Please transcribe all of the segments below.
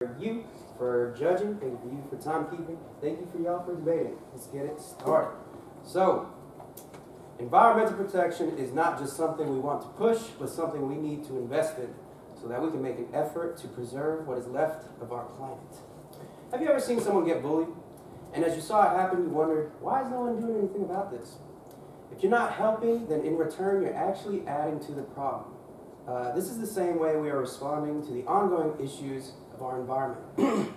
you for judging. Thank you for you for timekeeping. Thank you for y'all for debating. Let's get it started. So, environmental protection is not just something we want to push, but something we need to invest in so that we can make an effort to preserve what is left of our planet. Have you ever seen someone get bullied? And as you saw it happen, you wondered, why is no one doing anything about this? If you're not helping, then in return, you're actually adding to the problem. This is the same way we are responding to the ongoing issues of our environment.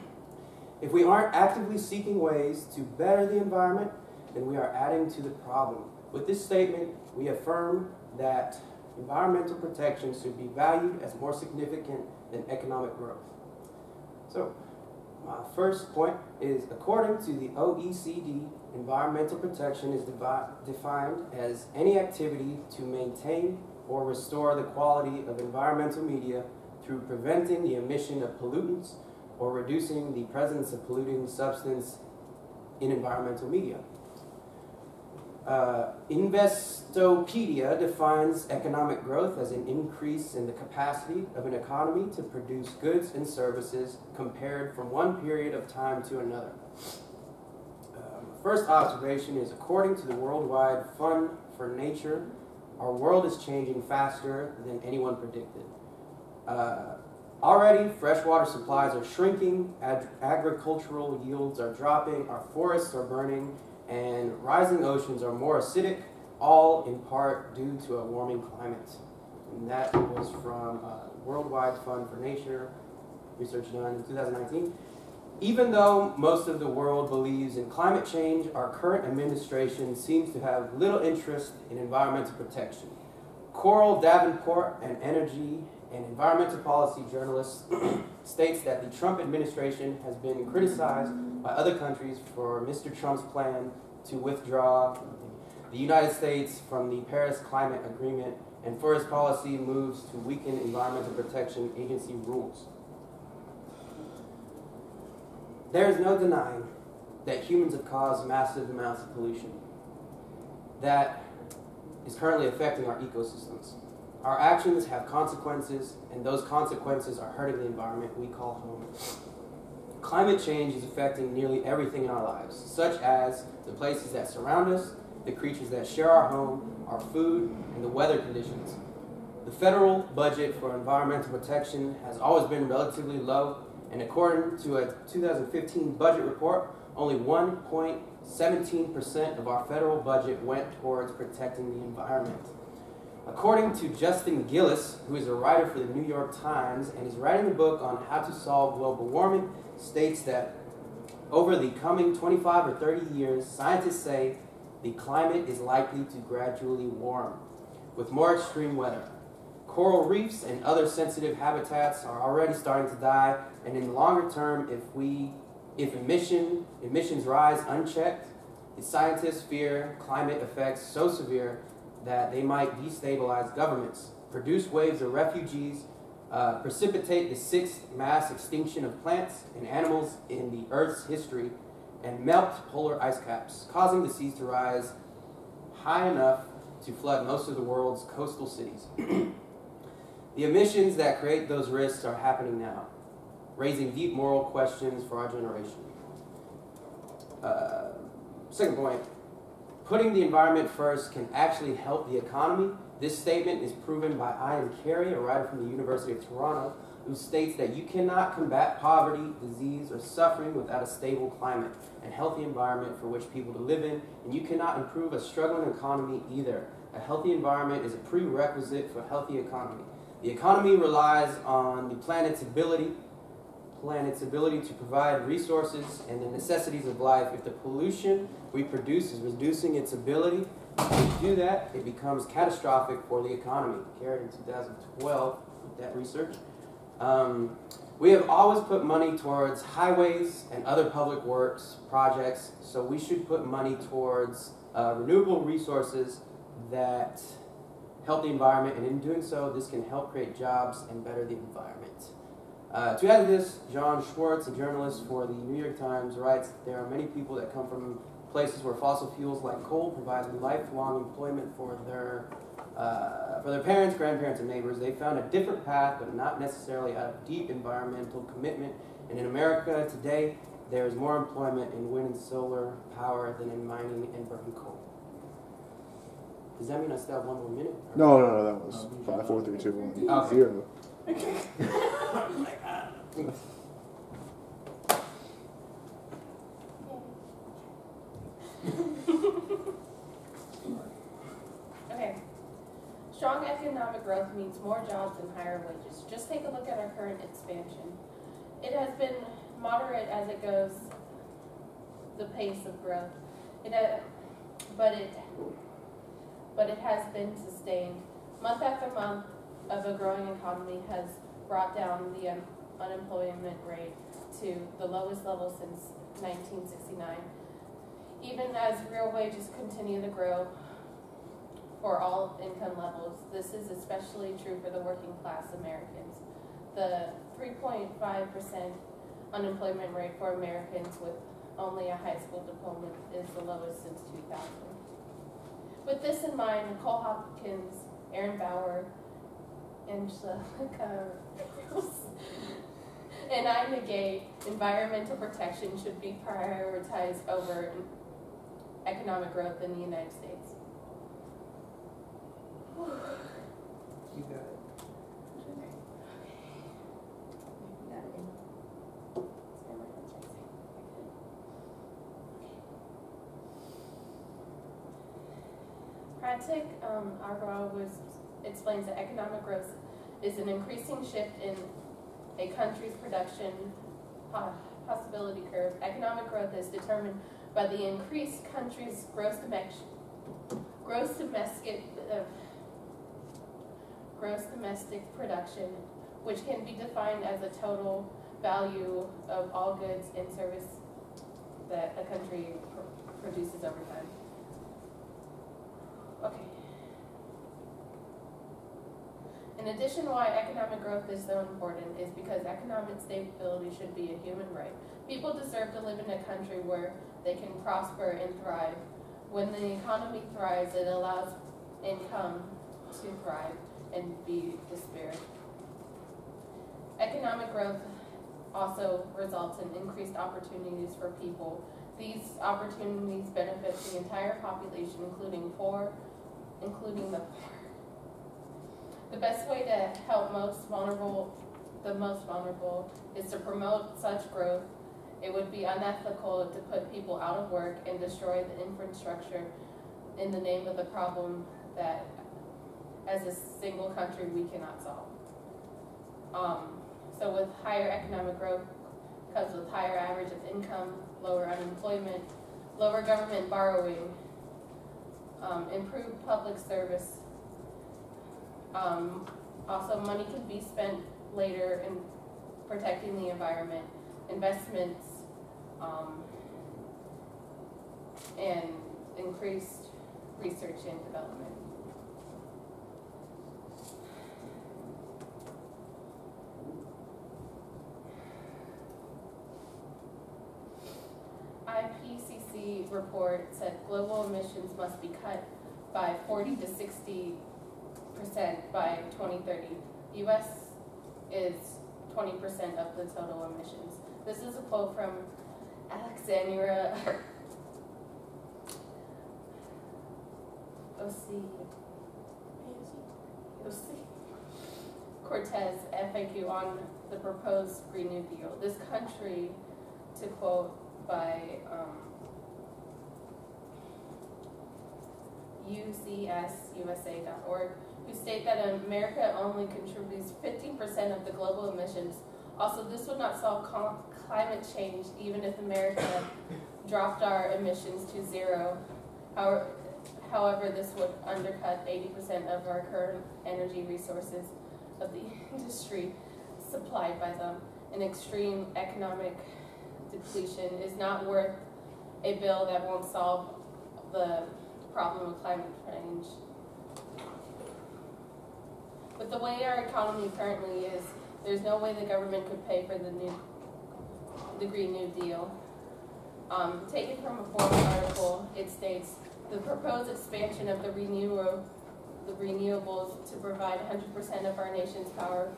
If we aren't actively seeking ways to better the environment, then we are adding to the problem. With this statement, we affirm that environmental protection should be valued as more significant than economic growth. So, my first point is, according to the OECD, environmental protection is defined as any activity to maintain or restore the quality of environmental media through preventing the emission of pollutants or reducing the presence of polluting substance in environmental media. Investopedia defines economic growth as an increase in the capacity of an economy to produce goods and services compared from one period of time to another. First observation is, according to the Worldwide Fund for Nature, our world is changing faster than anyone predicted. Already, freshwater supplies are shrinking, agricultural yields are dropping, our forests are burning, and rising oceans are more acidic, all in part due to a warming climate. And that was from Worldwide Fund for Nature, research done in 2019. Even though most of the world believes in climate change, our current administration seems to have little interest in environmental protection. Coral Davenport, an energy and environmental policy journalist, states that the Trump administration has been criticized by other countries for Mr. Trump's plan to withdraw the United States from the Paris Climate Agreement and for his policy moves to weaken Environmental Protection Agency rules. There is no denying that humans have caused massive amounts of pollution that is currently affecting our ecosystems. Our actions have consequences, and those consequences are hurting the environment we call home. Climate change is affecting nearly everything in our lives, such as the places that surround us, the creatures that share our home, our food, and the weather conditions. The federal budget for environmental protection has always been relatively low, and according to a 2015 budget report, only 1.17% of our federal budget went towards protecting the environment. According to Justin Gillis, who is a writer for the New York Times and is writing a book on how to solve global warming, states that over the coming 25 or 30 years, scientists say the climate is likely to gradually warm, with more extreme weather. Coral reefs and other sensitive habitats are already starting to die, and in the longer term, if emissions rise unchecked, the scientists fear climate effects so severe that they might destabilize governments, produce waves of refugees, precipitate the sixth mass extinction of plants and animals in the Earth's history, and melt polar ice caps, causing the seas to rise high enough to flood most of the world's coastal cities. The emissions that create those risks are happening now, raising deep moral questions for our generation. Second point, putting the environment first can actually help the economy. This statement is proven by Ian Carey, a writer from the University of Toronto, who states that you cannot combat poverty, disease, or suffering without a stable climate and healthy environment for which people to live in, and you cannot improve a struggling economy either. A healthy environment is a prerequisite for a healthy economy. The economy relies on the planet's ability to provide resources and the necessities of life. If the pollution we produce is reducing its ability to do that, it becomes catastrophic for the economy. Carried in 2012 with that research. We have always put money towards highways and other public works projects, so we should put money towards renewable resources that help the environment, and in doing so, this can help create jobs and better the environment. To add to this, John Schwartz, a journalist for the New York Times, writes that there are many people that come from places where fossil fuels like coal provide lifelong employment for their parents, grandparents, and neighbors. They found a different path, but not necessarily out of deep environmental commitment And in America today, there is more employment in wind and solar power than in mining and burning coal. Does that mean I still have 1 more minute? No, that was 5, 4, 3, 2, 1, Okay. 0. Okay. Strong economic growth means more jobs and higher wages. Just take a look at our current expansion. It has been moderate as it goes, the pace of growth. But it has been sustained. Month after month of a growing economy has brought down the unemployment rate to the lowest level since 1969. Even as real wages continue to grow for all income levels, this is especially true for the working class Americans. The 3.5% unemployment rate for Americans with only a high school diploma is the lowest since 2000. With this in mind, Nicole Hopkins, Aaron Bauer, Angelica Rose, and I negate environmental protection should be prioritized over economic growth in the United States. You got it. Pratik Agrawal explains that economic growth is an increasing shift in a country's production possibility curve. Economic growth is determined by the increased country's gross domestic production, which can be defined as the total value of all goods and services that a country produces over time. Okay. In addition, why economic growth is so important is because economic stability should be a human right. People deserve to live in a country where they can prosper and thrive. When the economy thrives, it allows income to thrive and be disparate. Economic growth also results in increased opportunities for people. These opportunities benefit the entire population, including the poor. The best way to help the most vulnerable, is to promote such growth. It would be unethical to put people out of work and destroy the infrastructure in the name of the problem that, as a single country, we cannot solve. So with higher economic growth comes with higher average of income, lower unemployment, lower government borrowing, improved public service. Also, money can be spent later in protecting the environment, investments, and increased research and development. IPCC report said global emissions must be cut by 40 to 60% by 2030. U.S. is 20% of the total emissions. This is a quote from Alexandria Cortez FAQ on the proposed Green New Deal. This country, to quote by UCSUSA.org, who state that America only contributes 15% of the global emissions. Also, this would not solve climate change even if America dropped our emissions to zero. However, this would undercut 80% of our current energy resources of the industry supplied by them. An extreme economic depletion is not worth a bill that won't solve the problem of climate change. With the way our economy currently is, there's no way the government could pay for the Green New Deal. Taken from a Forbes article, it states, the proposed expansion of the renewables to provide 100% of our nation's power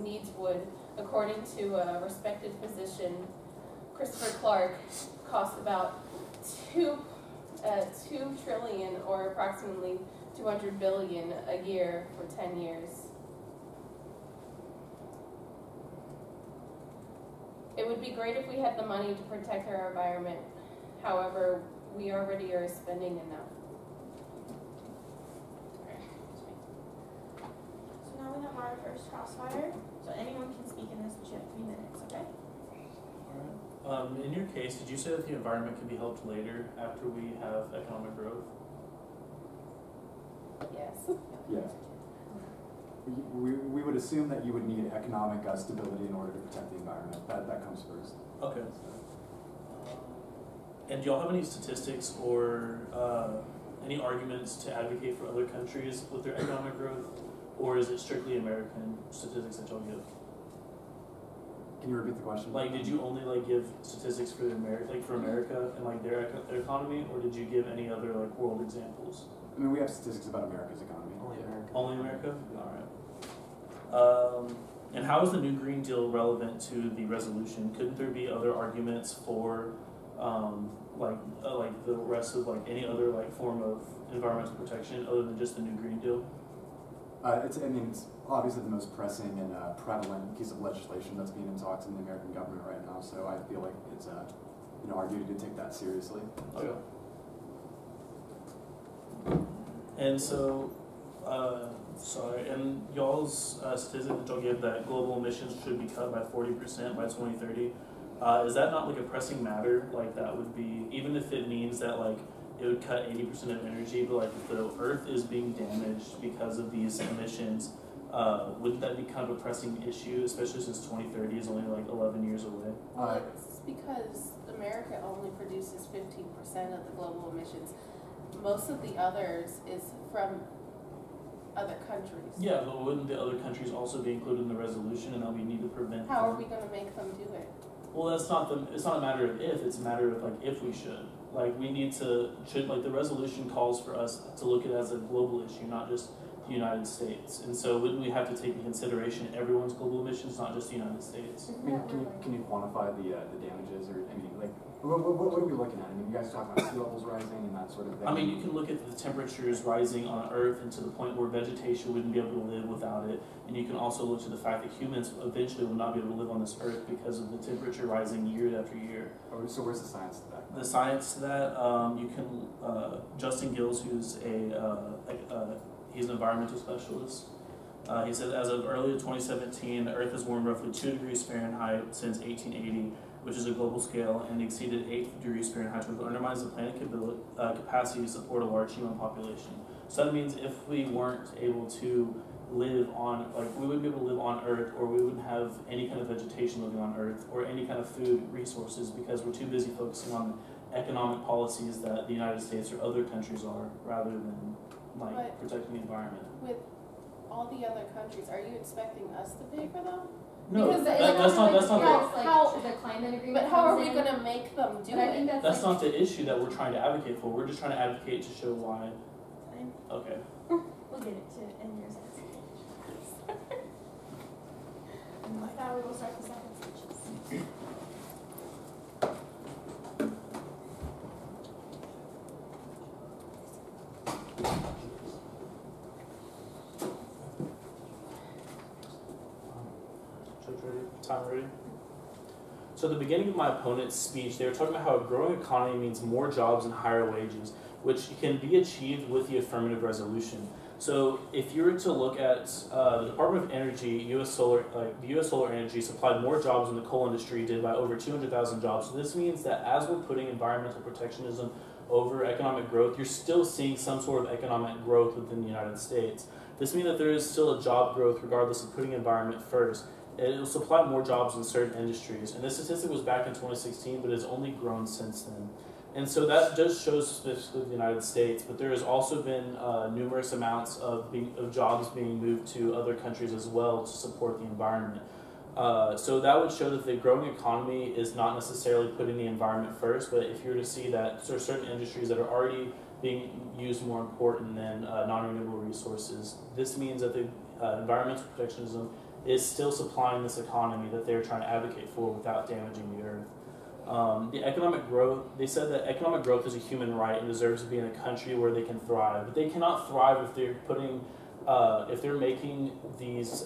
needs would according to a respected physician, Christopher Clark, costs about 2 trillion, or approximately 200 billion a year for 10 years. It would be great if we had the money to protect our environment. However, we already are spending enough. So now we have our first crossfire. So anyone can speak in this, but you have 3 minutes, okay? In your case, did you say that the environment can be helped later after we have economic growth? Yes. Yeah. We would assume that you would need economic stability in order to protect the environment. That comes first. Okay. And do y'all have any statistics or any arguments to advocate for other countries with their economic growth, or is it strictly American statistics that y'all give? Can you repeat the question? Like, did you only like give statistics for America and like their economy, or did you give any other like world examples? I mean, we have statistics about America's economy. Only America. Only America? All right. And how is the new Green Deal relevant to the resolution? Couldn't there be other arguments for like the rest of like any other like form of environmental protection other than just the new Green Deal? It's obviously the most pressing and prevalent piece of legislation that's being in talks in the American government right now. So I feel like it's our duty to take that seriously. Okay. And so, and y'all's statistic that y'all give that global emissions should be cut by 40% by 2030. Is that not like a pressing matter? Like that would be, even if it means that like it would cut 80% of energy, but like if the Earth is being damaged because of these emissions, wouldn't that be kind of a pressing issue, especially since 2030 is only like 11 years away? Well, it's because America only produces 15% of the global emissions. Most of the others is from other countries. Yeah, but wouldn't the other countries also be included in the resolution, and that we need to prevent? How are we going to make them do it? Well, it's not a matter of if, it's a matter of like if we should. Like we need to, the resolution calls for us to look at it as a global issue, not just the United States. And so wouldn't we have to take into consideration everyone's global emissions, not just the United States? I mean, can you quantify the damages, or what are we looking at? I mean, you guys talk about sea levels rising and that sort of thing. I mean, you can look at the temperatures rising on Earth and to the point where vegetation wouldn't be able to live without it. And you can also look to the fact that humans eventually will not be able to live on this Earth because of the temperature rising year after year. Oh, so where's the science to that? The science to that, you can, Justin Gills, who's he's an environmental specialist. He said as of early 2017, the Earth has warmed roughly 2 degrees Fahrenheit since 1880, which is a global scale, and exceeded 8 degrees Fahrenheit, which undermines the planet's capacity to support a large human population. So that means if we weren't able to live on, we wouldn't be able to live on Earth, or we wouldn't have any kind of vegetation living on Earth, or any kind of food resources, because we're too busy focusing on economic policies that the United States or other countries are, rather than protecting the environment. With all the other countries, are you expecting us to pay for them? No, Because that's not the climate agreement. But how are we going to make them do But I think it? that's not the issue that we're trying to advocate for. We're just trying to advocate to show why. Okay. We'll get it to end your sentence. And with that, we will start the second speeches. Time ready? So at the beginning of my opponent's speech, they were talking about how a growing economy means more jobs and higher wages, which can be achieved with the affirmative resolution. So if you were to look at the Department of Energy, the U.S. Solar Energy supplied more jobs than the coal industry did by over 200,000 jobs. So this means that as we're putting environmental protectionism over economic growth, you're still seeing some sort of economic growth within the United States. This means that there is still a job growth regardless of putting environment first. It will supply more jobs in certain industries. And this statistic was back in 2016, but it's only grown since then. And so that just shows specifically the United States, but there has also been numerous amounts of jobs being moved to other countries as well to support the environment. So that would show that the growing economy is not necessarily putting the environment first, but if you were to see that there are certain industries that are already being used more important than non-renewable resources, this means that the environmental protectionism is still supplying this economy that they're trying to advocate for without damaging the earth. The economic growth, they said that economic growth is a human right and deserves to be in a country where they can thrive. But they cannot thrive if they're putting, if they're making these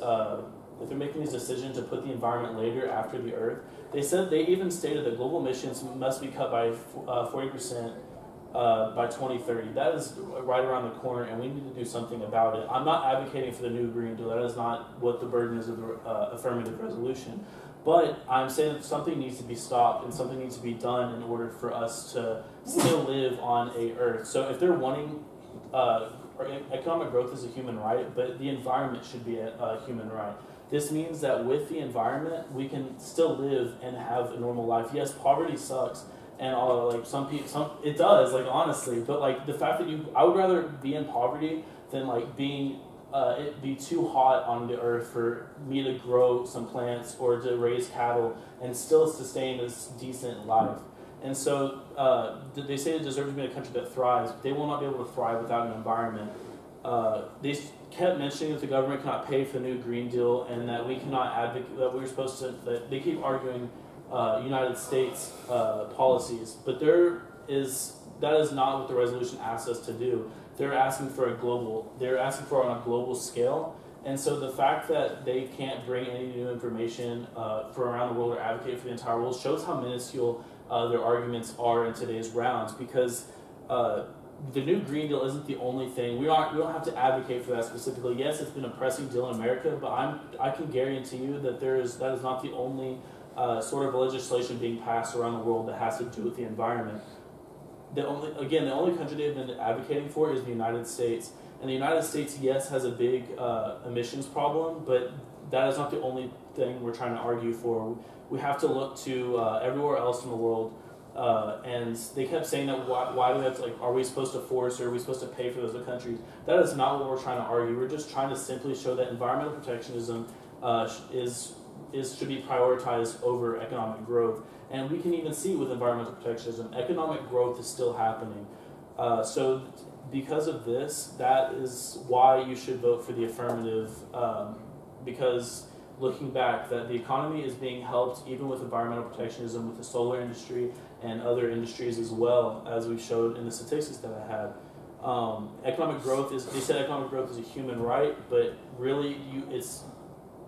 decisions to put the environment later after the earth. They said, they even stated that global emissions must be cut by 40% by 2030. That is right around the corner, and we need to do something about it. I'm not advocating for the new Green Deal. That is not what the burden is of the affirmative resolution. But I'm saying that something needs to be stopped and something needs to be done in order for us to still live on a earth. So if they're wanting, economic growth is a human right, but the environment should be a human right. This means that with the environment, we can still live and have a normal life. Yes, poverty sucks, and like some people, it does, like honestly. But like the fact that I would rather be in poverty than like being it be too hot on the earth for me to grow some plants or to raise cattle and still sustain this decent life. And so they say it deserves to be a country that thrives. They will not be able to thrive without an environment. They kept mentioning that the government cannot pay for the new Green Deal and that we cannot advocate, that we're supposed to, that they keep arguing United States policies, but that is not what the resolution asks us to do. They're asking for on a global scale. And so the fact that they can't bring any new information for around the world or advocate for the entire world shows how minuscule their arguments are in today's rounds, because the new Green Deal isn't the only thing. We don't have to advocate for that specifically. Yes, it's been a pressing deal in America, but I can guarantee you that that is not the only sort of legislation being passed around the world that has to do with the environment. The only country they've been advocating for is the United States. And the United States, yes, has a big emissions problem, but that is not the only thing we're trying to argue for. We have to look to everywhere else in the world. And they kept saying that why do we have to, like, are we supposed to force or are we supposed to pay for those other countries? That is not what we're trying to argue. We're just trying to simply show that environmental protectionism should be prioritized over economic growth. And we can even see with environmental protectionism, economic growth is still happening. So because of this, that is why you should vote for the affirmative, because looking back, that the economy is being helped even with environmental protectionism with the solar industry and other industries as well, as we showed in the statistics that I had. They said economic growth is a human right, but really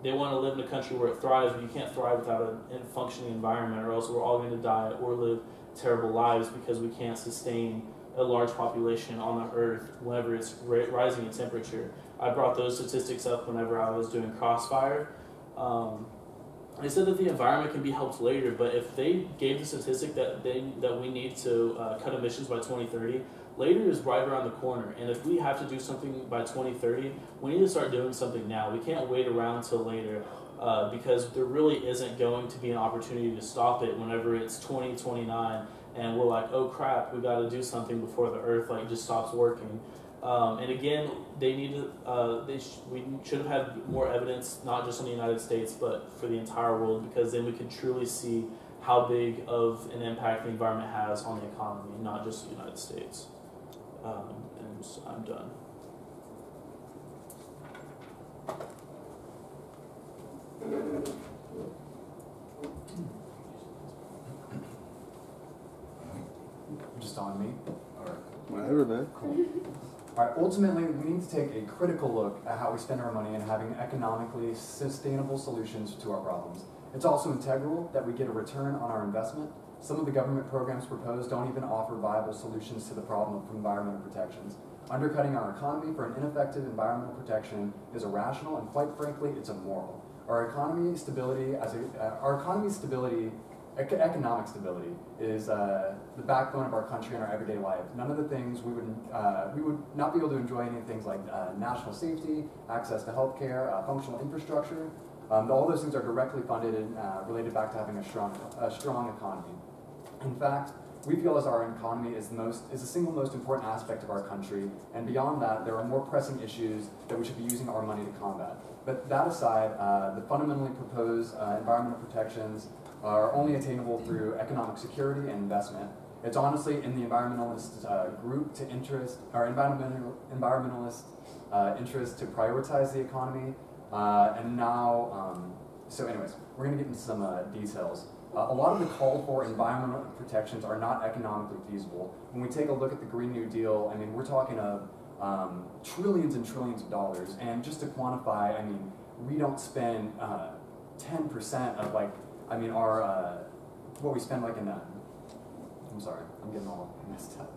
they want to live in a country where it thrives, but you can't thrive without a functioning environment, or else we're all going to die or live terrible lives because we can't sustain a large population on the earth whenever it's rising in temperature. I brought those statistics up whenever I was doing Crossfire. They said that the environment can be helped later, but if they gave the statistic that we need to cut emissions by 2030, later is right around the corner. And if we have to do something by 2030, we need to start doing something now. We can't wait around till later because there really isn't going to be an opportunity to stop it whenever it's 2029 and we're like, oh crap, we got to do something before the earth just stops working. And again, we should have had more evidence, not just in the United States, but for the entire world, because then we could truly see how big of an impact the environment has on the economy, not just the United States. And so I'm done. Just on me? Whatever, man. Cool. All right, ultimately, we need to take a critical look at how we spend our money and having economically sustainable solutions to our problems. It's also integral that we get a return on our investment. Some of the government programs proposed don't even offer viable solutions to the problem of environmental protections. Undercutting our economy for an ineffective environmental protection is irrational, and quite frankly, it's immoral. Economic stability is the backbone of our country and our everyday life. None of the things we would not be able to enjoy any things like national safety, access to healthcare, functional infrastructure. All those things are directly funded and related back to having a strong economy. In fact, we feel as our economy is the single most important aspect of our country, and beyond that, there are more pressing issues that we should be using our money to combat. But that aside, the fundamentally proposed environmental protections are only attainable through economic security and investment. It's honestly in the environmentalist environmentalist interest to prioritize the economy, And now, so anyways, we're going to get into some details. A lot of the called for environmental protections are not economically feasible. When we take a look at the Green New Deal, I mean, we're talking of trillions and trillions of dollars. And just to quantify, I mean, we don't spend 10% of like, I mean, our, what we spend like in, I'm sorry, I'm getting all messed up.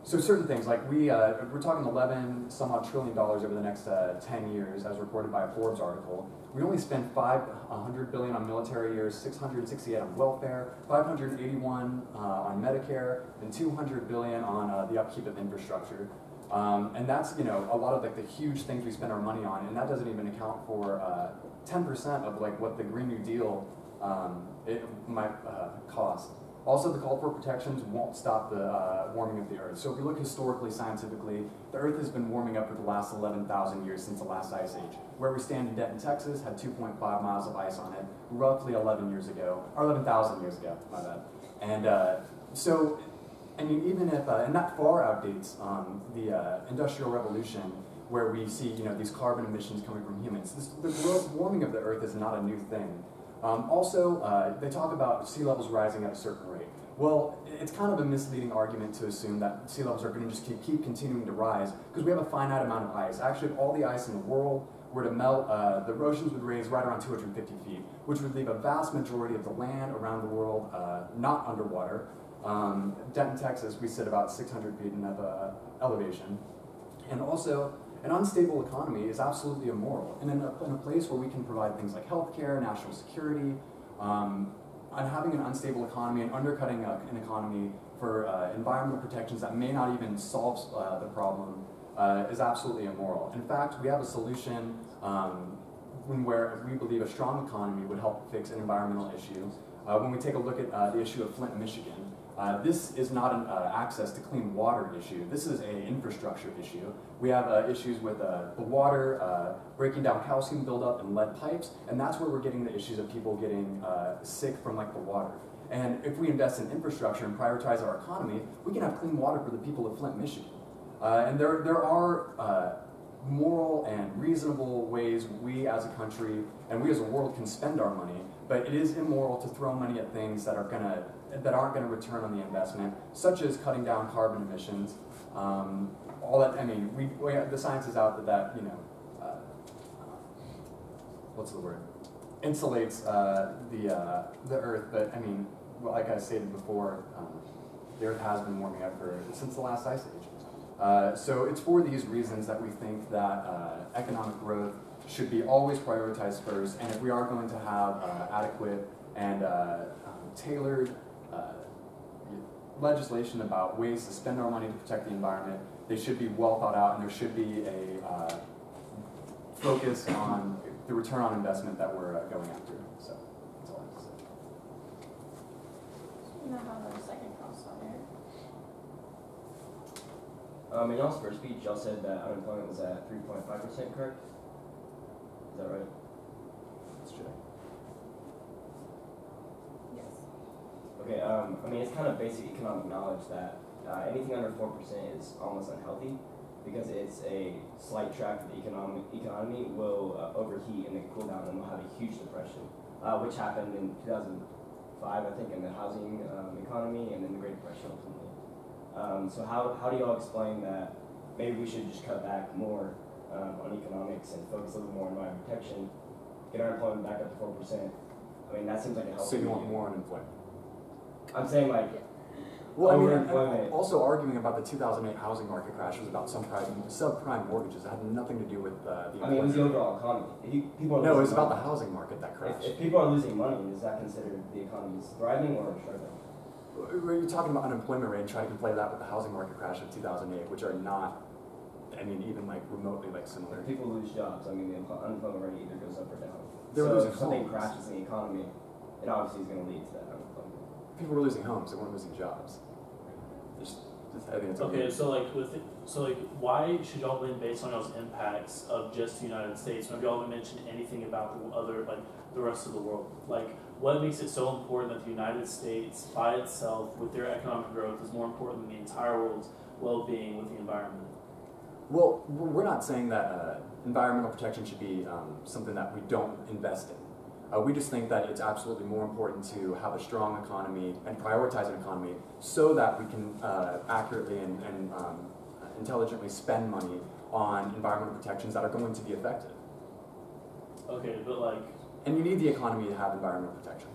So certain things, like we're talking 11 some odd trillion dollars over the next 10 years, as reported by a Forbes article. We only spend $500 billion on military years, 668 on welfare, 581 on Medicare, and 200 billion on the upkeep of infrastructure. And that's, you know, a lot of like the huge things we spend our money on, and that doesn't even account for 10% of like what the Green New Deal it might cost. Also, the call for protections won't stop the warming of the Earth. So if we look historically, scientifically, the Earth has been warming up for the last 11,000 years since the last ice age. Where we stand in Denton, Texas, had 2.5 miles of ice on it roughly 11 years ago, or 11,000 years ago, my bad. And so, I mean, even if, and that far outdates the Industrial Revolution, where we see, you know, these carbon emissions coming from humans. The warming of the Earth is not a new thing. Also, they talk about sea levels rising at a certain rate. Well, it's kind of a misleading argument to assume that sea levels are going to just keep continuing to rise, because we have a finite amount of ice. Actually, if all the ice in the world were to melt, the oceans would raise right around 250 feet, which would leave a vast majority of the land around the world not underwater. Denton, Texas, we sit about 600 feet in elevation. And also, an unstable economy is absolutely immoral. And in a place where we can provide things like healthcare, national security, and having an unstable economy and undercutting an economy for environmental protections that may not even solve the problem is absolutely immoral. In fact, we have a solution where we believe a strong economy would help fix an environmental issue. When we take a look at the issue of Flint, Michigan, this is not an access to clean water issue. This is an infrastructure issue. We have issues with the water, breaking down calcium buildup in lead pipes, and that's where we're getting the issues of people getting sick from like the water. And if we invest in infrastructure and prioritize our economy, we can have clean water for the people of Flint, Michigan. And there are moral and reasonable ways we as a country and we as a world can spend our money, but it is immoral to throw money at things that aren't going to return on the investment, such as cutting down carbon emissions. All that, I mean, the science is out that you know, what's the word? Insulates the Earth, but I mean, well, like I stated before, the Earth has been warming up since the last ice age. So it's for these reasons that we think that economic growth should be always prioritized first, and if we are going to have adequate and tailored legislation about ways to spend our money to protect the environment, they should be well thought out, and there should be a focus on the return on investment that we're going after. So that's all I have to say. We now have our second crossfire. In y'all's first speech, y'all said that unemployment was at 3.5%, correct? Is that right? That's true. Yes. Okay, I mean, it's kind of basic economic knowledge that anything under 4% is almost unhealthy, because it's a slight track of the economy will overheat and then cool down, and we'll have a huge depression, which happened in 2005, I think, in the housing economy and then the Great Depression ultimately. So how do y'all explain that maybe we should just cut back more on economics and focus a little more on environmental protection, get our employment back up to 4%? I mean, that seems like a healthy. So you want more unemployment? I'm saying like, well, I mean, overemployment. also arguing about the 2008 housing market crash was about subprime mortgages. It had nothing to do with the. I mean, it was the overall economy. People are no, it was losing about the money. housing market that crashed. If people are losing money, is that considered the economy is thriving or struggling? You're talking about unemployment rate and trying to conflate that with the housing market crash of 2008, which are not, I mean, even like remotely like similar. If people lose jobs, I mean, the unemployment rate either goes up or down. They're so losing if something homes. crashes in the economy, it obviously is going to lead to that unemployment. People were losing homes; they weren't losing jobs. I think it's Okay, so like why should y'all win based on y'all's impacts of just the United States? Have y'all mentioned anything about the other, like the rest of the world? Like, what makes it so important that the United States by itself, with their economic growth, is more important than the entire world's well-being with the environment? Well, we're not saying that environmental protection should be something that we don't invest in. We just think that it's absolutely more important to have a strong economy and prioritize an economy so that we can accurately and intelligently spend money on environmental protections that are going to be effective. Okay, but like, And you need the economy to have environmental protection.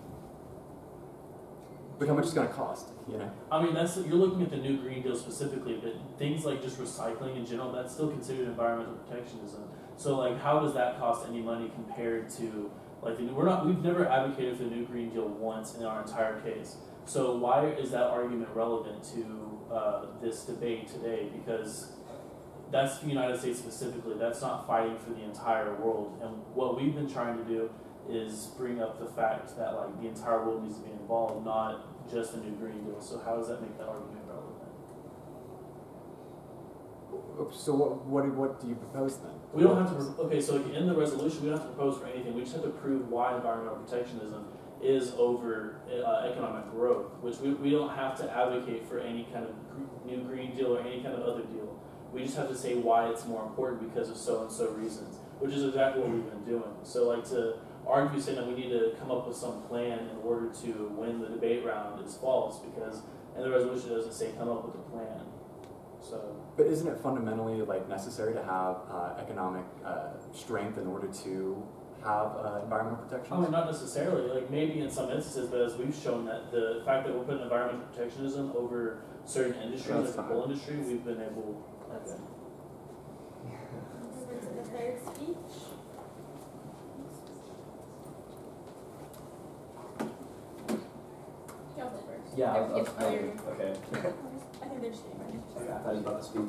But how much it's going to cost, you know? I mean, that's, you're looking at the new Green Deal specifically, but things like just recycling in general, that's still considered environmental protectionism. So like, how does that cost any money compared to like we've never advocated for the new Green Deal once in our entire case. So why is that argument relevant to this debate today? Because that's the United States specifically. That's not fighting for the entire world. And what we've been trying to do is bring up the fact that like the entire world needs to be involved, not just the new Green Deal. So how does that make that argument relevant? So what do you propose then? We don't have to, okay, so in the resolution, we don't have to propose for anything. We just have to prove why environmental protectionism is over economic growth, which we don't have to advocate for any kind of new Green Deal or any kind of other deal. We just have to say why it's more important because of so and so reasons, which is exactly what we've been doing. So like to argue saying that we need to come up with some plan in order to win the debate round is false because in the resolution it doesn't say come up with a plan. So. But isn't it fundamentally like necessary to have economic strength in order to have environmental protection? I mean, not necessarily. Like maybe in some instances, but as we've shown that the fact that we're putting environmental protectionism over certain industries, like the coal industry, we've been able. Okay. Over to the third speech. Y'all go first. Yeah, I was Oh, you're- okay. I think they're just getting ready. Okay, I thought you were about to speak.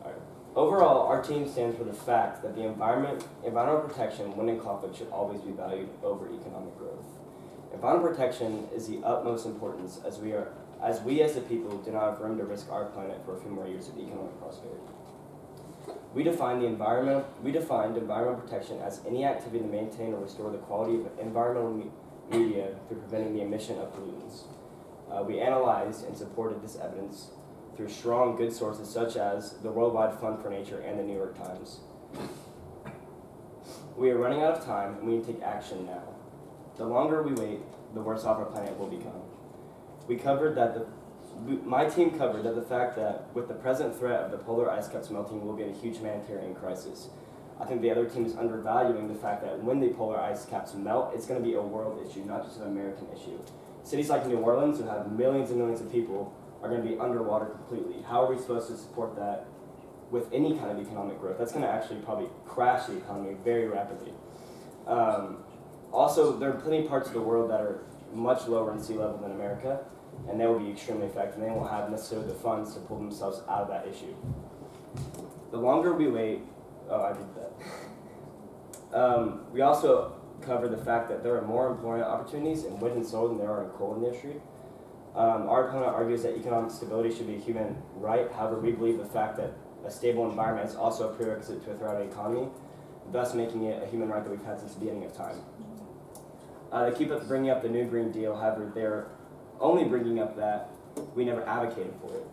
Alright. Overall, our team stands for the fact that the environmental protection, when in conflict, should always be valued over economic growth. Environmental protection is the utmost importance as we as the people do not have room to risk our planet for a few more years of economic prosperity. We defined environmental protection as any activity to maintain or restore the quality of environmental media through preventing the emission of pollutants. We analyzed and supported this evidence through strong, good sources such as the Worldwide Fund for Nature and the New York Times. We are running out of time and we need to take action now. The longer we wait, the worse off our planet will become. My team covered that the fact that with the present threat of the polar ice caps melting, we'll be in a huge humanitarian crisis. I think the other team is undervaluing the fact that when the polar ice caps melt, it's going to be a world issue, not just an American issue. Cities like New Orleans, who have millions and millions of people, are going to be underwater completely. How are we supposed to support that with any kind of economic growth? That's going to actually probably crash the economy very rapidly. Also, there are plenty of parts of the world that are much lower in sea level than America, and they will be extremely affected. They won't have necessarily the funds to pull themselves out of that issue. The longer we wait, I did that. We also cover the fact that there are more employment opportunities in wind and solar than there are in coal industry. Our opponent argues that economic stability should be a human right. However, we believe the fact that a stable environment is also a prerequisite to a thriving economy, thus making it a human right that we've had since the beginning of time. They keep bringing up the new Green Deal, however, they're only bringing up that we never advocated for it.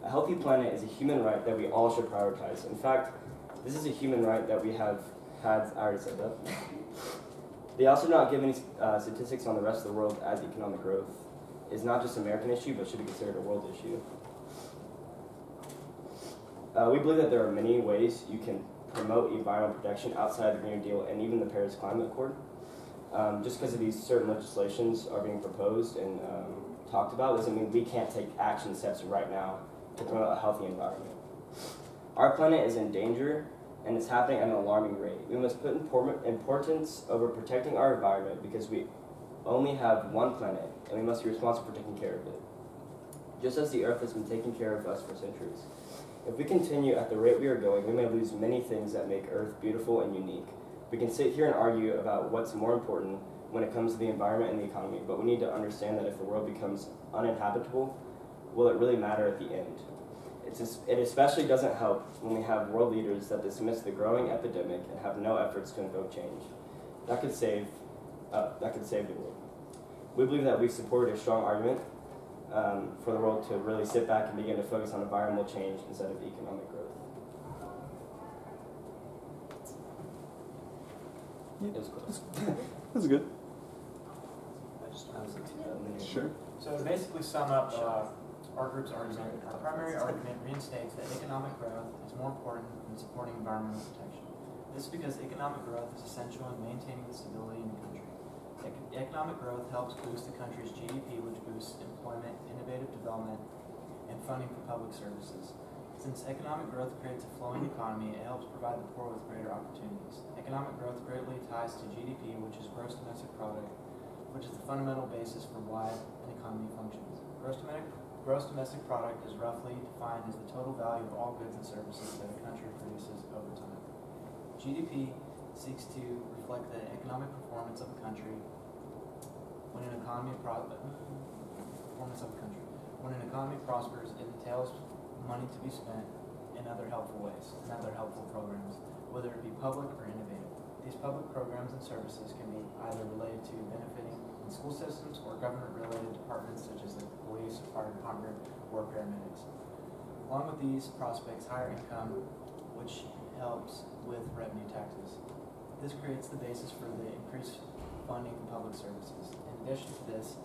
A healthy planet is a human right that we all should prioritize. In fact, this is a human right that we have had, I already said that. They also do not give any statistics on the rest of the world as economic growth is not just an American issue, but should be considered a world issue. We believe that there are many ways you can promote environmental protection outside the Green Deal and even the Paris Climate Accord. Just because of these certain legislations are being proposed and talked about doesn't mean we can't take action steps right now to promote a healthy environment. Our planet is in danger and it's happening at an alarming rate. We must put importance over protecting our environment because we only have one planet and we must be responsible for taking care of it. Just as the Earth has been taking care of us for centuries. If we continue at the rate we are going, we may lose many things that make Earth beautiful and unique. We can sit here and argue about what's more important when it comes to the environment and the economy, but we need to understand that if the world becomes uninhabitable, will it really matter at the end? It especially doesn't help when we have world leaders that dismiss the growing epidemic and have no efforts to invoke change. That could save the world. We believe that we've supported a strong argument for the world to really sit back and begin to focus on environmental change instead of economic growth. It was close. That's good. Sure. So to basically sum up our group's argument, our primary argument reinstates that economic growth is more important than supporting environmental protection. This is because economic growth is essential in maintaining the stability in the country. Economic growth helps boost the country's GDP, which boosts employment, innovative development, and funding for public services. Since economic growth creates a flowing economy, it helps provide the poor with greater opportunities. Economic growth greatly ties to GDP, which is gross domestic product, which is the fundamental basis for why an economy functions. Gross domestic product is roughly defined as the total value of all goods and services that a country produces over time. GDP seeks to reflect the economic performance of a country when an economy prospers. It entails money to be spent in other helpful ways, in other helpful programs, whether it be public or innovative. These public programs and services can be either related to benefiting in school systems or government-related departments such as the police, fire department, or paramedics. Along with these prospects, higher income, which helps with revenue taxes. This creates the basis for the increased funding for public services. In addition to this,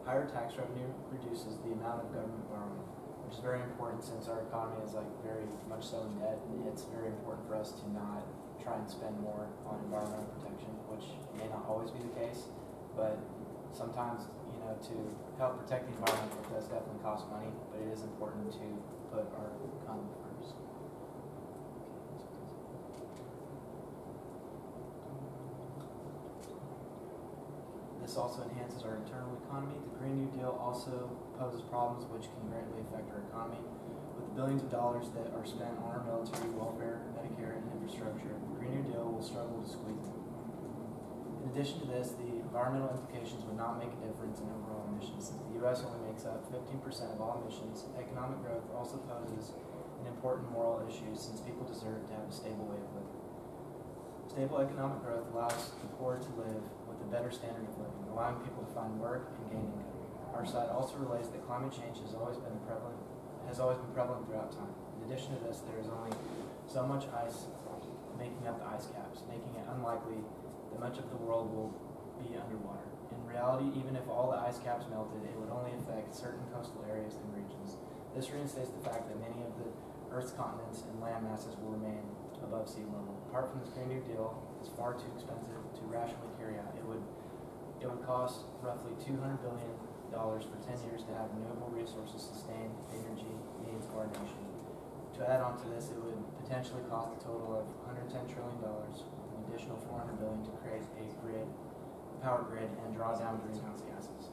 higher tax revenue reduces the amount of government borrowing, which is very important since our economy is very much so in debt. It's very important for us to not try and spend more on environmental protection, which may not always be the case, but sometimes, to help protect the environment, it does definitely cost money, but it is important to put our economy first. This also enhances our internal economy. The Green New Deal also poses problems which can greatly affect our economy. With the billions of dollars that are spent on our military, welfare, Medicare, and infrastructure, the Green New Deal will struggle to squeeze them. In addition to this, the environmental implications would not make a difference in overall emissions. Since the U.S. only makes up 15% of all emissions, economic growth also poses an important moral issue since people deserve to have a stable way of living. Stable economic growth allows the poor to live with a better standard of living, allowing people to find work and gain income. Our side also relates that climate change has always been prevalent throughout time. In addition to this, there is only so much ice making up the ice caps, making it unlikely that much of the world will be underwater. In reality, even if all the ice caps melted, it would only affect certain coastal areas and regions. This reinstates the fact that many of the Earth's continents and land masses will remain above sea level. Apart from this Green New Deal, it's far too expensive to rationally carry out. It would cost roughly $200 billion for 10 years to have renewable resources sustain the energy needs of our nation. To add on to this, it would potentially cost a total of $110 trillion, with an additional $400 billion to create a power grid and draw down greenhouse gases.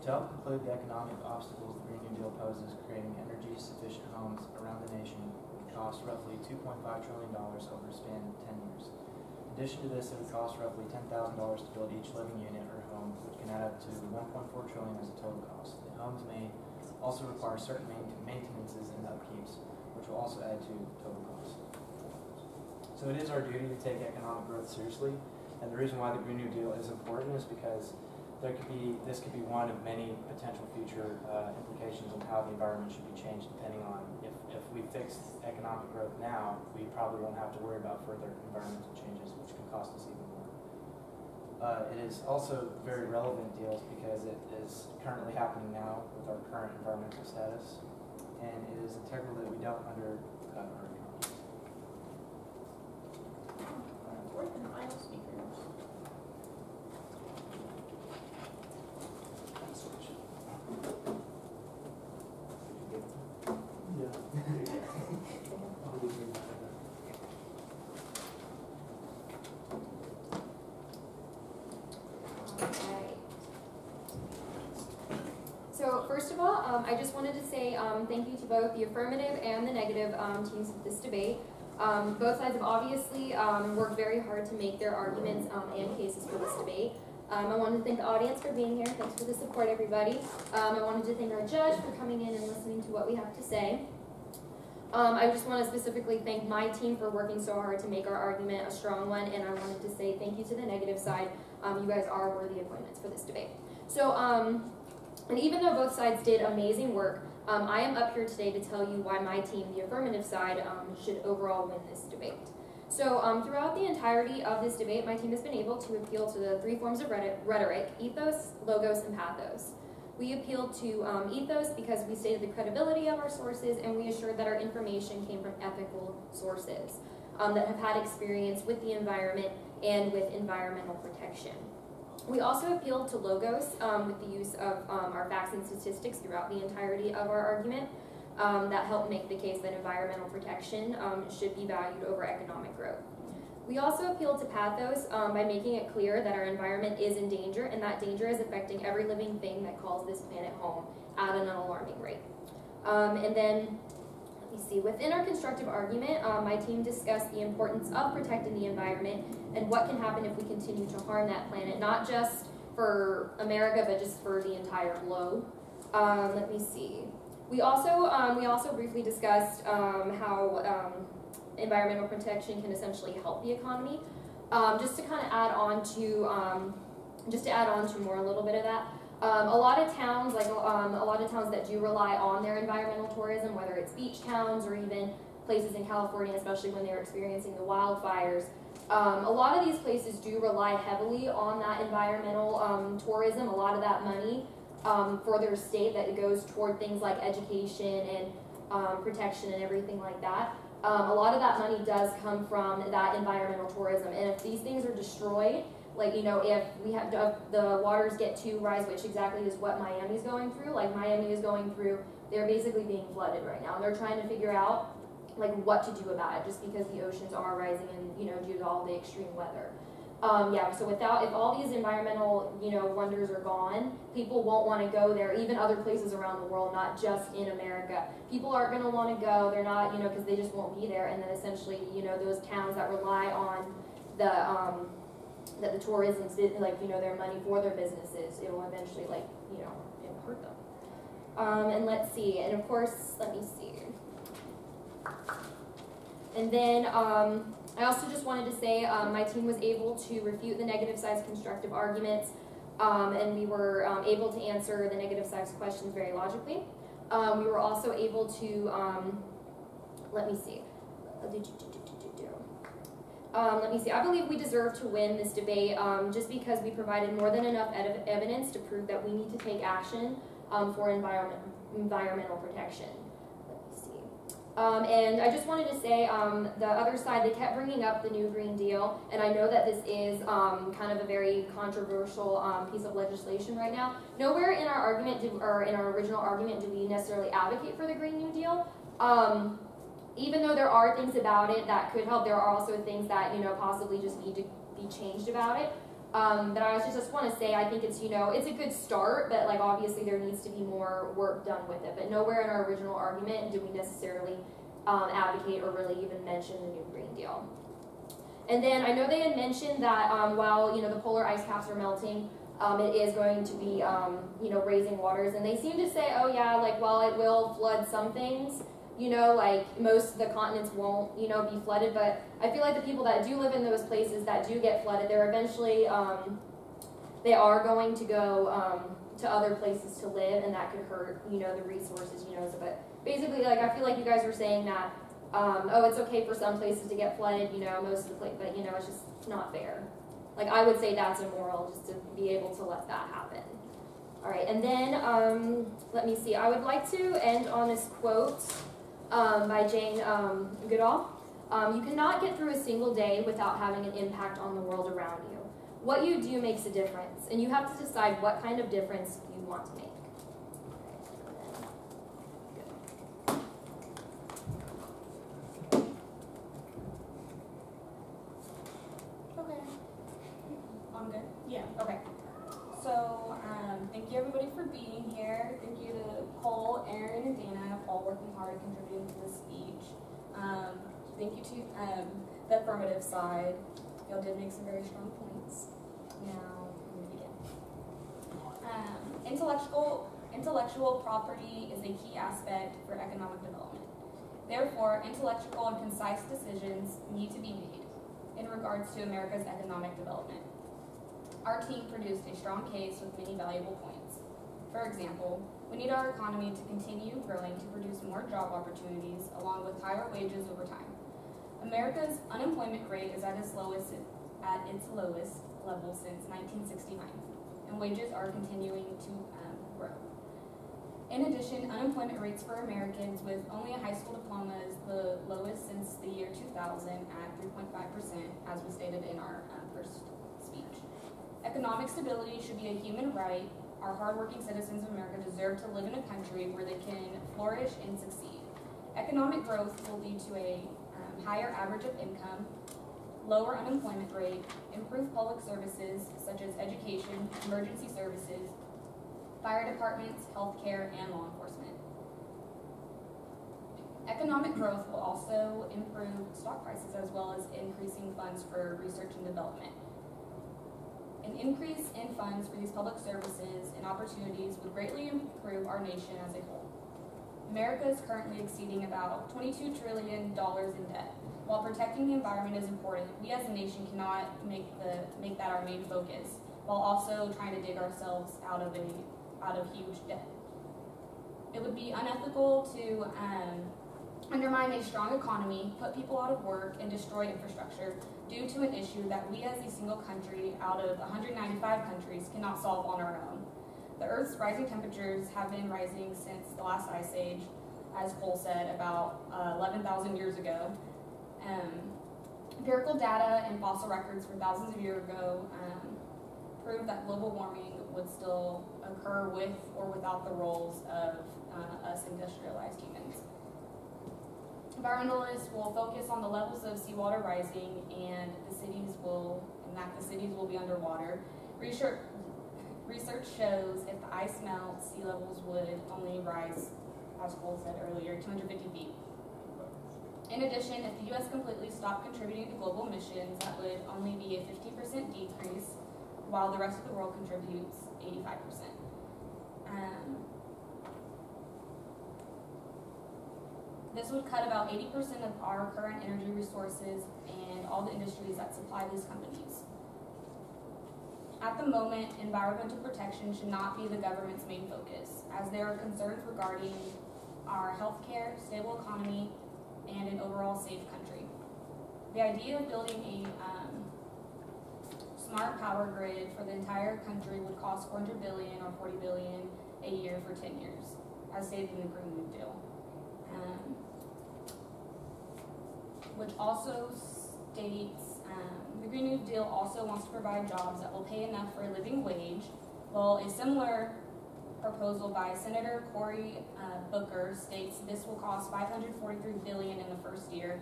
To help conclude the economic obstacles the Green New Deal poses, creating energy-sufficient homes around the nation would cost roughly $2.5 trillion over a span of 10 years. In addition to this, it would cost roughly $10,000 to build each living unit or home, which can add up to $1.4 trillion as a total cost. The homes may also require certain maintenances and upkeeps, which will also add to total cost. So it is our duty to take economic growth seriously, and the reason why the Green New Deal is important is because this could be one of many potential future implications on how the environment should be changed, depending on if we fix economic growth now, we probably won't have to worry about further environmental changes, which can cost us even more. It is also very relevant deals because it is currently happening now with our current environmental status, and it is integral that we don't undercut our economy. Fourth and final speaker. So first of all, I just wanted to say thank you to both the affirmative and the negative teams of this debate. Both sides have obviously worked very hard to make their arguments and cases for this debate. I wanted to thank the audience for being here. Thanks for the support, everybody. I wanted to thank our judge for coming in and listening to what we have to say. I just want to specifically thank my team for working so hard to make our argument a strong one, and I wanted to say thank you to the negative side. You guys are worthy appointments for this debate. So, and even though both sides did amazing work, I am up here today to tell you why my team, the affirmative side, should overall win this debate. So throughout the entirety of this debate, my team has been able to appeal to the three forms of rhetoric: ethos, logos, and pathos. We appealed to ethos because we stated the credibility of our sources, and we assured that our information came from ethical sources that have had experience with the environment and with environmental protection. We also appealed to logos with the use of our facts and statistics throughout the entirety of our argument. That helped make the case that environmental protection should be valued over economic growth. We also appealed to pathos by making it clear that our environment is in danger, and that danger is affecting every living thing that calls this planet home at an alarming rate. And then, let me see, within our constructive argument, my team discussed the importance of protecting the environment and what can happen if we continue to harm that planet, not just for America, but just for the entire globe. Let me see. We also briefly discussed how environmental protection can essentially help the economy. Just to kind of add on to more a little bit of that. A lot of towns, that do rely on their environmental tourism, whether it's beach towns or even places in California, especially when they're experiencing the wildfires. A lot of these places do rely heavily on that environmental tourism. A lot of that money for their state that goes toward things like education and protection and everything like that. A lot of that money does come from that environmental tourism, and if these things are destroyed, like, you know, if we have the waters get to rise, which exactly is what Miami's going through, like Miami is going through, they're basically being flooded right now, and they're trying to figure out like what to do about it, just because the oceans are rising and, you know, due to all the extreme weather. So if all these environmental, you know, wonders are gone, people won't want to go there, even other places around the world, not just in America. People aren't going to want to go, they're not, you know, because they just won't be there, and then essentially, you know, those towns that rely on the tourism, like, you know, their money for their businesses, it will eventually, like, you know, it'll hurt them. And let's see, and of course, let me see. And then, I also just wanted to say my team was able to refute the negative side's constructive arguments, and we were able to answer the negative side's questions very logically. We were also able to, let me see, I believe we deserve to win this debate just because we provided more than enough evidence to prove that we need to take action for environmental protection. And I just wanted to say, the other side, they kept bringing up the new Green Deal, and I know that this is kind of a very controversial piece of legislation right now. Nowhere in our argument, in our original argument, do we necessarily advocate for the Green New Deal. Even though there are things about it that could help, there are also things that, you know, possibly just need to be changed about it. But I just want to say, I think it's, you know, it's a good start, but like obviously there needs to be more work done with it. But nowhere in our original argument do we necessarily advocate or really even mention the new Green Deal. And then I know they had mentioned that while, you know, the polar ice caps are melting, it is going to be, you know, raising waters. And they seem to say, oh yeah, like while it will flood some things, you know, like most of the continents won't, you know, be flooded, but I feel like the people that do live in those places that do get flooded, they're eventually, they are going to go to other places to live, and that could hurt, you know, the resources, you know, so, but basically, like, I feel like you guys were saying that, oh, it's okay for some places to get flooded, you know, most of the places, but, you know, it's just not fair. Like, I would say that's immoral, just to be able to let that happen. All right, and then, let me see, I would like to end on this quote by Jane Goodall. You cannot get through a single day without having an impact on the world around you. What you do makes a difference, and you have to decide what kind of difference you want to make. Okay. I'm good? Yeah, okay. So, thank you everybody for being here. Thank you to Cole, Aaron, and Dana, all working hard and contributing to this speech. Thank you to the affirmative side. Y'all did make some very strong points. Now, I'm going to begin. Intellectual property is a key aspect for economic development. Therefore, intellectual and concise decisions need to be made in regards to America's economic development. our team produced a strong case with many valuable points. For example, we need our economy to continue growing to produce more job opportunities along with higher wages over time. America's unemployment rate is at its lowest level since 1969, and wages are continuing to grow. In addition, unemployment rates for Americans with only a high school diploma is the lowest since the year 2000 at 3.5%, as we stated in our first speech. Economic stability should be a human right. Our hardworking citizens of America deserve to live in a country where they can flourish and succeed. Economic growth will lead to a higher average of income, lower unemployment rate, improved public services such as education, emergency services, fire departments, healthcare, and law enforcement. Economic growth will also improve stock prices as well as increasing funds for research and development. An increase in funds for these public services and opportunities would greatly improve our nation as a whole. America is currently exceeding about $22 trillion in debt. While protecting the environment is important, we as a nation cannot make that our main focus, while also trying to dig ourselves out of huge debt. It would be unethical to undermine a strong economy, put people out of work, and destroy infrastructure due to an issue that we as a single country out of 195 countries cannot solve on our own. The Earth's rising temperatures have been rising since the last ice age, as Cole said, about 11,000 years ago. Empirical data and fossil records from thousands of years ago prove that global warming would still occur with or without the roles of us industrialized humans. Environmentalists will focus on the levels of seawater rising and that the cities will be underwater. Research shows if the ice melts, sea levels would only rise, as Cole said earlier, 250 feet. In addition, if the U.S. completely stopped contributing to global emissions, that would only be a 50% decrease, while the rest of the world contributes 85%. This would cut about 80% of our current energy resources and all the industries that supply these companies. At the moment, environmental protection should not be the government's main focus, as there are concerns regarding our healthcare, stable economy, and an overall safe country. The idea of building a smart power grid for the entire country would cost $400 billion or $40 billion a year for 10 years, as stated in the Green New Deal. Which also states, the Green New Deal also wants to provide jobs that will pay enough for a living wage, while a similar proposal by Senator Cory Booker states this will cost $543 billion in the first year,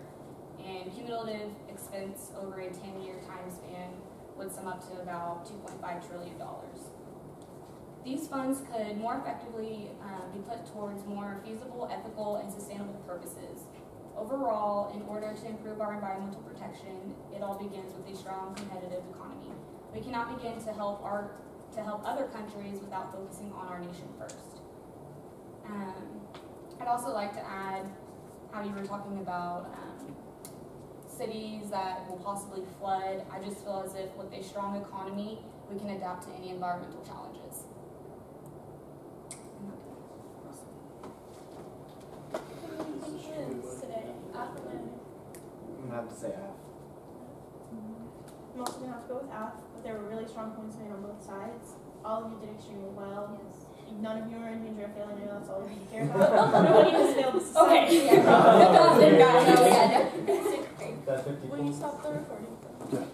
and cumulative expense over a 10-year time span would sum up to about $2.5 trillion. These funds could more effectively be put towards more feasible, ethical, and sustainable purposes. Overall, in order to improve our environmental protection, it all begins with a strong, competitive economy. We cannot begin to help other countries without focusing on our nation first. I'd also like to add how you were talking about cities that will possibly flood. I just feel as if with a strong economy, we can adapt to any environmental challenges. I'm gonna have to say half. I'm also gonna have to go with half, but there were really strong points made on both sides. All of you did extremely well. Yes. None of you are in danger of failing. I know that's all you care about. Nobody has failed this society. Okay. Good job, guys. That 50 Will you stop the recording? Yeah.